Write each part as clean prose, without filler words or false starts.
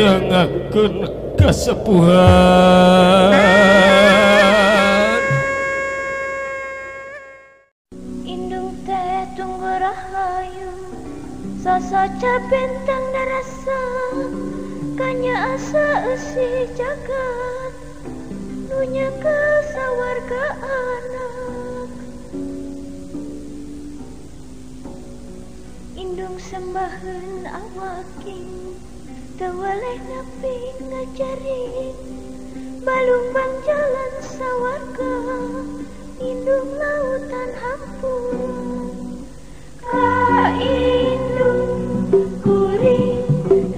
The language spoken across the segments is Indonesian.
nyangakeun kasepuhan. Indung teh tunggu rahayu sasaca bentang darasa kanya asa eusi jagat nunya ke sawarga anak. Indung sembaheun awaking teu waleh nepi ngajaring balung bang jalan sawarga indung lautan hampura. Ka indung kuring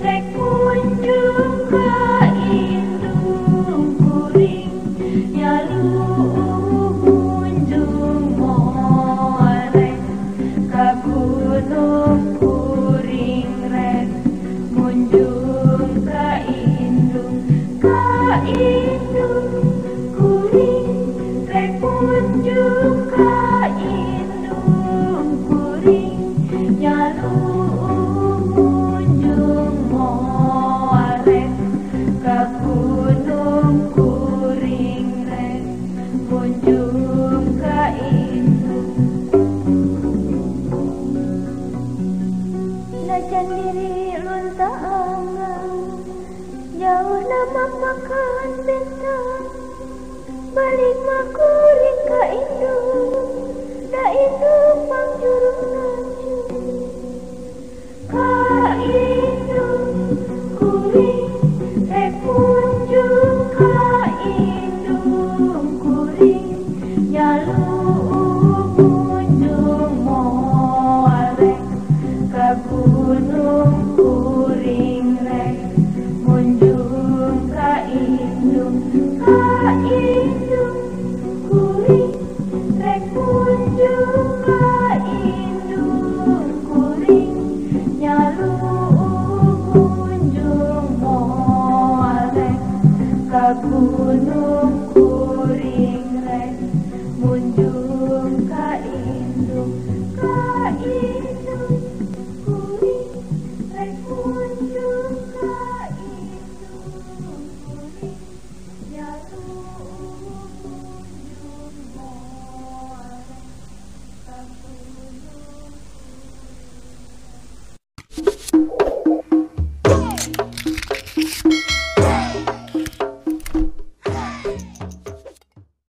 rek kunjung ka indung kuring nyalu munjung morek ka gunung kuring rek munjung ka indung kuring rek munjung ka indung kuring nyalu munjung morek ka gunung kuring rek munjung ka indung. Najan diri lunta anggang jauh nama makan bentang balik makuring ka indung da indung pangjurung nanjung. Ka indung kuring rek kunjung ka indung kuring nyalu munjung morek ka gunung kuring rek munjung ka indung kuring rek munjung ka indung kuring nyalu munjung morek ka gunung kuring rek munjung ka indung kuring rek munjung ka indung kuring nyalu munjung morek ka gunung.